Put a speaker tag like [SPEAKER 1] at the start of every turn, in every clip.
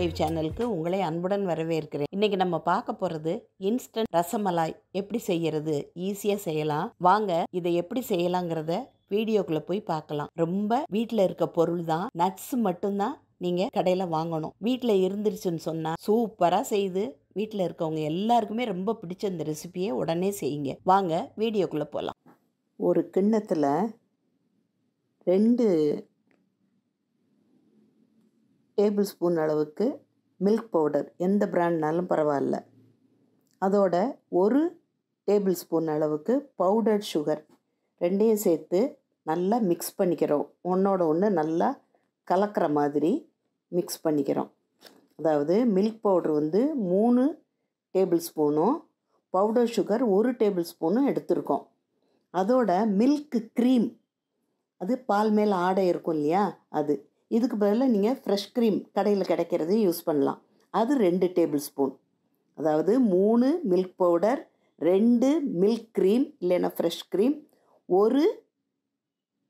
[SPEAKER 1] Live சேனலுக்கு உங்களை அன்புடன் வரவேற்கிறேன். இன்னைக்கு நம்ம பார்க்க போகிறது இன்ஸ்டன்ட் ரசமலாய் எப்படி செய்யறது, ஈஸியாக செய்யலாம். வாங்க இதை எப்படி செய்யலாங்கிறத வீடியோக்குள்ளே போய் பார்க்கலாம். ரொம்ப வீட்டில் இருக்க பொருள் தான், நட்ஸ் மட்டும்தான் நீங்கள் கடையில் வாங்கணும். வீட்டில் இருந்துருச்சுன்னு சொன்னால் சூப்பராக செய்து வீட்டில் இருக்கவங்க எல்லாருக்குமே ரொம்ப பிடிச்ச இந்த ரெசிபியை உடனே செய்யுங்க. வாங்க வீடியோக்குள்ளே போகலாம். ஒரு கிண்ணத்தில் 2 டேபிள் ஸ்பூன் அளவுக்கு மில்க் பவுடர், எந்த பிராண்ட்னாலும் பரவாயில்ல. அதோட 1 டேபிள் ஸ்பூன் அளவுக்கு பவுடர்ட் சுகர், ரெண்டையும் சேர்த்து நல்லா மிக்ஸ் பண்ணிக்கிறோம். ஒன்றோட ஒன்று நல்லா கலக்கிற மாதிரி மிக்ஸ் பண்ணிக்கிறோம். அதாவது மில்க் பவுடர் 3 டேபிள் ஸ்பூனும் பவுடர் சுகர் 1 டேபிள் ஸ்பூனும் எடுத்துருக்கோம். அதோட மில்க் க்ரீம், அது பால் மேல் ஆடை இருக்கும் இல்லையா, அது. இதுக்கு பதிலாக நீங்கள் ஃப்ரெஷ் க்ரீம் கடையில் கிடைக்கிறது யூஸ் பண்ணலாம். அது 2 டேபிள் ஸ்பூன். அதாவது 3 மில்க் பவுடர், 2 மில்க் க்ரீம் இல்லைன்னா ஃப்ரெஷ் க்ரீம், 1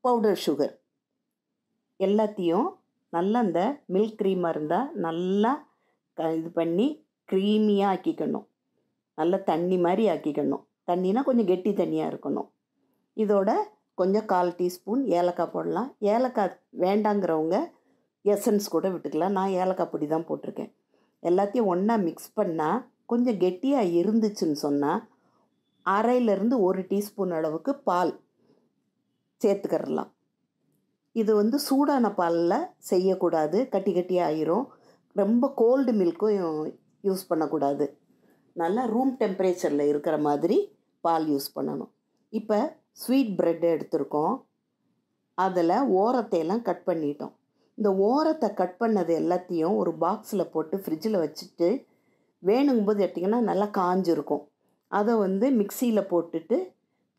[SPEAKER 1] பவுடர் சுகர். எல்லாத்தையும் நல்லா அந்த மில்க் க்ரீமாக இருந்தால் நல்லா இது பண்ணி க்ரீமியாக ஆக்கிக்கணும். நல்லா தண்ணி மாதிரி ஆக்கிக்கணும். தண்ணினா கொஞ்சம் கெட்டி தண்ணியாக இருக்கணும். இதோட கொஞ்சம் 1/4 டீஸ்பூன் ஏலக்காய் போடலாம். ஏலக்காய் வேண்டாங்கிறவங்க எசன்ஸ் கூட விட்டுக்கலாம். நான் ஏலக்காய் பொடி தான் போட்டிருக்கேன். எல்லாத்தையும் ஒன்றா மிக்ஸ் பண்ணால் கொஞ்சம் கெட்டியாக இருந்துச்சுன்னு சொன்னால் 1/2லேருந்து 1 டீஸ்பூன் அளவுக்கு பால் சேர்த்துக்கிறலாம். இது சூடான பாலில் செய்யக்கூடாது, கட்டி கட்டியாக ஆயிரும். ரொம்ப கோல்டு மில்க்கும் யூஸ் பண்ணக்கூடாது. நல்லா ரூம் டெம்பரேச்சரில் இருக்கிற மாதிரி பால் யூஸ் பண்ணணும். இப்போ ஸ்வீட் ப்ரெட் எடுத்திருக்கோம். அதில் ஓரத்தையெல்லாம் கட் பண்ணிட்டோம். இந்த ஓரத்தை கட் பண்ணது எல்லாத்தையும் ஒரு பாக்ஸில் போட்டு ஃப்ரிட்ஜில் வச்சுட்டு வேணுங்கும்போது எடுத்திங்கன்னா நல்லா காஞ்சிருக்கும். அதை மிக்சியில் போட்டுட்டு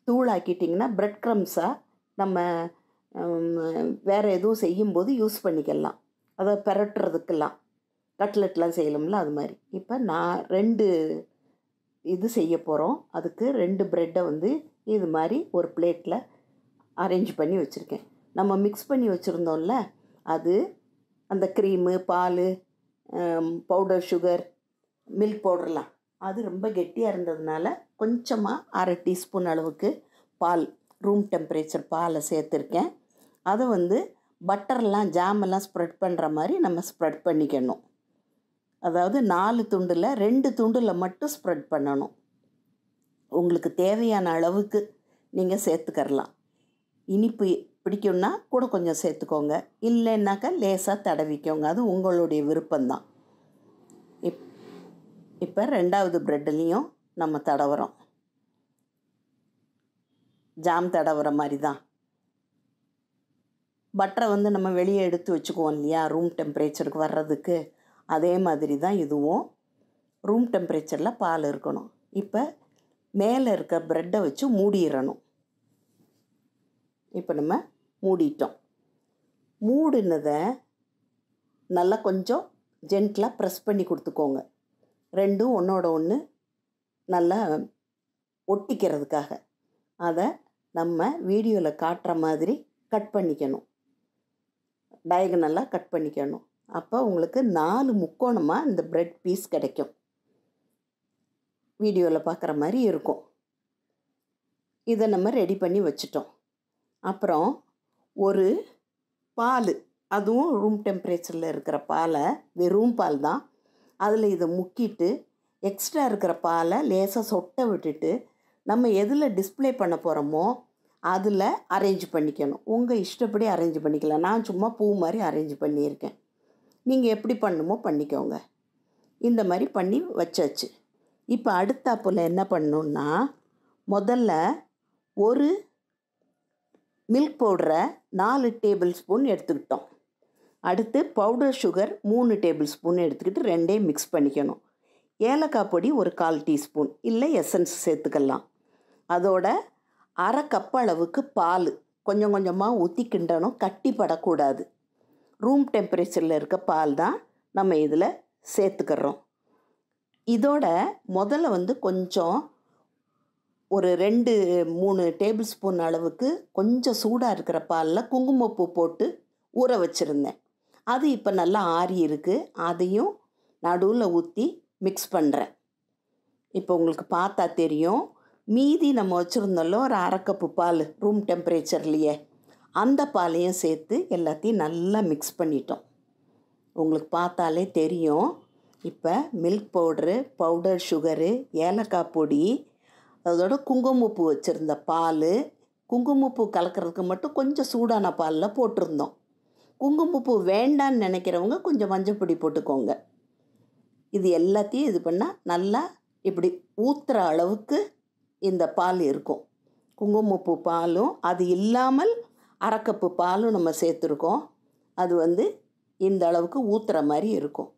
[SPEAKER 1] தூளாக்கிட்டிங்கன்னா ப்ரெட் க்ரம்ஸாக நம்ம வேறு எதுவும் செய்யும்போது யூஸ் பண்ணிக்கலாம். அதை பெரட்டுறதுக்கெல்லாம் கட்லெட்லாம் செய்யலாம்ல, அது மாதிரி. இப்போ நான் 2 இது செய்ய போகிறோம். அதுக்கு 2 ப்ரெட்டை இது மாதிரி ஒரு பிளேட்டில் அரேஞ்ச் பண்ணி வச்சுருக்கேன். நம்ம மிக்ஸ் பண்ணி வச்சுருந்தோம்ல, அது அந்த க்ரீமு, பால், பவுடர் சுகர், மில்க் பவுடர்லாம் அது ரொம்ப கெட்டியாக இருந்ததுனால கொஞ்சமாக 1/2 டீஸ்பூன் அளவுக்கு பால், ரூம் டெம்பரேச்சர் பாலை சேர்த்துருக்கேன். அதை பட்டர்லாம் ஜாமெல்லாம் ஸ்ப்ரெட் பண்ணுற மாதிரி நம்ம ஸ்ப்ரெட் பண்ணிக்கணும். அதாவது 4 துண்டில் 2 துண்டில் மட்டும் ஸ்ப்ரெட் பண்ணணும். உங்களுக்கு தேவையான அளவுக்கு நீங்கள் சேர்த்துக்கரலாம். இனிப்பு பிடிக்கும்னா கூட கொஞ்சம் சேர்த்துக்கோங்க, இல்லைன்னாக்கா லேசாக தடவிக்கோங்க. அது உங்களுடைய விருப்பம்தான். இப்போ 2வது ப்ரெட்லேயும் நம்ம தடவுறோம். ஜாம் தடவுற மாதிரி தான். பட்டரை நம்ம வெளியே எடுத்து வச்சுக்குவோம் இல்லையா, ரூம் டெம்பரேச்சருக்கு வர்றதுக்கு. அதே மாதிரி தான் இதுவும் ரூம் டெம்பரேச்சரில் பால் இருக்கணும். இப்போ மேலே இருக்க ப்ரெட்டை வச்சு மூடிடணும். இப்போ நம்ம மூடிட்டோம். மூடினதை நல்லா கொஞ்சம் ஜென்டிலாக ப்ரெஸ் பண்ணி கொடுத்துக்கோங்க. ரெண்டும் ஒன்றோட ஒன்று நல்லா ஒட்டிக்கிறதுக்காக. அதை நம்ம வீடியோவில் காட்டுற மாதிரி கட் பண்ணிக்கணும். டயகனலாக கட் பண்ணிக்கணும். அப்போ உங்களுக்கு 4 முக்கோணமாக இந்த ப்ரெட் பீஸ் கிடைக்கும். வீடியோவில் பார்க்குற மாதிரி இருக்கும். இதை நம்ம ரெடி பண்ணி வச்சுட்டோம். அப்புறம் ஒரு பால், அதுவும் ரூம் டெம்பரேச்சரில் இருக்கிற பாலை, வெறும் பால் தான், அதில் இதை முக்கிட்டு எக்ஸ்ட்ரா இருக்கிற பாலை லேசாக சொட்ட விட்டுட்டு நம்ம எதில் டிஸ்ப்ளே பண்ண போகிறோமோ அதில் அரேஞ்ச் பண்ணிக்கணும். உங்கள் இஷ்டப்படி அரேஞ்ச் பண்ணிக்கலாம். நான் சும்மா பூ மாதிரி அரேஞ்ச் பண்ணியிருக்கேன். நீங்கள் எப்படி பண்ணுமோ பண்ணிக்கோங்க. இந்த மாதிரி பண்ணி வச்சாச்சு. இப்போ அடுத்தாப்புல என்ன பண்ணணுன்னா, முதல்ல ஒரு மில்க் பவுடரை 4 டேபிள் ஸ்பூன் எடுத்துக்கிட்டோம். அடுத்து பவுடர் சுகர் 3 டேபிள் ஸ்பூன் எடுத்துக்கிட்டு ரெண்டையும் மிக்ஸ் பண்ணிக்கணும். ஏலக்காய் பொடி ஒரு 1/4 டீஸ்பூன், இல்லை எசன்ஸ் சேர்த்துக்கலாம். அதோட 1/2 கப் அளவுக்கு பால் கொஞ்சம் கொஞ்சமாக ஊற்றி கிண்டணும். கட்டிப்படக்கூடாது. ரூம் டெம்பரேச்சரில் இருக்க பால் தான் நம்ம இதில் சேர்த்துக்கிறோம். இதோட முதல்ல கொஞ்சம் ஒரு 2-3 டேபிள் ஸ்பூன் அளவுக்கு கொஞ்சம் சூடாக இருக்கிற பாலில் குங்குமப்பூ போட்டு ஊற வச்சுருந்தேன். அது இப்போ நல்லா ஆறி இருக்குது. அதையும் நடுவில் ஊற்றி மிக்ஸ் பண்ணுறேன். இப்போ உங்களுக்கு பார்த்தா தெரியும். மீதி நம்ம வச்சுருந்தோம்ல ஒரு 1/2 கப்பு பால் ரூம் டெம்பரேச்சர்லேயே, அந்த பாலையும் சேர்த்து எல்லாத்தையும் நல்லா மிக்ஸ் பண்ணிட்டோம். உங்களுக்கு பார்த்தாலே தெரியும். இப்போ மில்க் பவுட்ரு, பவுடர் சுகரு, ஏலக்காய் பொடி, அதோட குங்குமப்பூ வச்சுருந்த பால், குங்குமப்பூ கலக்கிறதுக்கு மட்டும் கொஞ்சம் சூடான பாலில் போட்டிருந்தோம். குங்குமப்பூ வேண்டான்னு நினைக்கிறவங்க கொஞ்சம் மஞ்சப்பொடி போட்டுக்கோங்க. இது எல்லாத்தையும் இது பண்ணால் நல்லா இப்படி ஊற்றுற அளவுக்கு இந்த பால் இருக்கும். குங்குமப்பூ பாலும் அது இல்லாமல் 1/2 கப்பு பாலும் நம்ம சேர்த்துருக்கோம். அது இந்த அளவுக்கு ஊற்றுற மாதிரி இருக்கும்.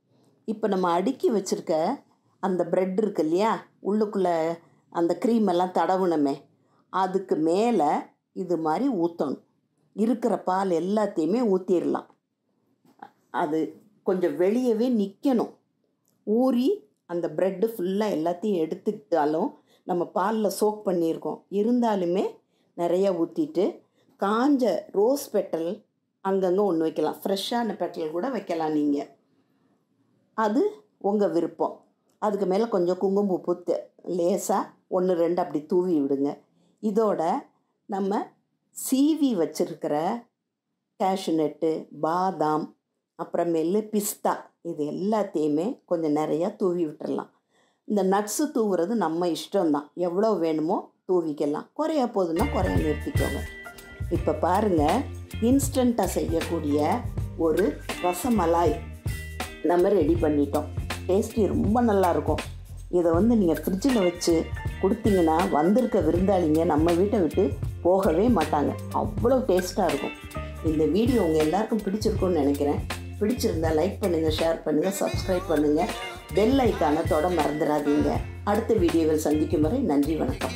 [SPEAKER 1] இப்போ நம்ம அடுக்கி வச்சுருக்க அந்த ப்ரெட் இருக்கு இல்லையா, உள்ளுக்குள்ளே அந்த க்ரீமெல்லாம் தடவுனமே, அதுக்கு மேலே இது மாதிரி ஊற்றணும். இருக்கிற பால் எல்லாத்தையுமே ஊற்றிடலாம். அது கொஞ்சம் வெளியவே நிற்கணும். ஊறி அந்த ப்ரெட்டு ஃபுல்லாக எல்லாத்தையும் எடுத்துக்கிட்டாலும் நம்ம பாலில் சோக் பண்ணியிருக்கோம். இருந்தாலுமே நிறையா ஊற்றிட்டு காஞ்ச ரோஸ் பெட்டல் அங்கங்கே ஒன்று வைக்கலாம். ஃப்ரெஷ்ஷான பெட்டல் கூட வைக்கலாம் நீங்கள். அது உங்கள் விருப்பம். அதுக்கு மேலே கொஞ்சம் குங்குமப்பூ லேசாக 1-2 அப்படி தூவி விடுங்க. இதோட நம்ம சீவி வச்சுருக்கிற கேஷ்யூநட்டு, பாதாம், அப்புறமேலு பிஸ்தா, இது எல்லாத்தையுமே கொஞ்சம் நிறையா தூவி விட்டுடலாம். இந்த நட்ஸு தூவுறது நம்ம இஷ்டம்தான். எவ்வளோ வேணுமோ தூவிக்கலாம். குறையா போதுன்னா குறைய நிறுத்திக்கோங்க. இப்போ பாருங்கள், இன்ஸ்டண்ட்டாக செய்யக்கூடிய ஒரு ரசமலாய் நம்ம ரெடி பண்ணிட்டோம். டேஸ்டி ரொம்ப நல்லாயிருக்கும். இதை நீங்கள் ஃப்ரிட்ஜில் வச்சு கொடுத்தீங்கன்னா வந்திருக்க விருந்தாளிங்க நம்ம வீட்டை விட்டு போகவே மாட்டாங்க. அவ்வளோ டேஸ்ட்டாக இருக்கும். இந்த வீடியோ உங்கள் எல்லாருக்கும் பிடிச்சிருக்கும்னு நினைக்கிறேன். பிடிச்சிருந்தால் லைக் பண்ணுங்கள், ஷேர் பண்ணுங்கள், சப்ஸ்கிரைப் பண்ணுங்கள், பெல் ஐக்கானை தொட மறந்துடாதீங்க. அடுத்த வீடியோவில் சந்திக்கும் வரை நன்றி, வணக்கம்.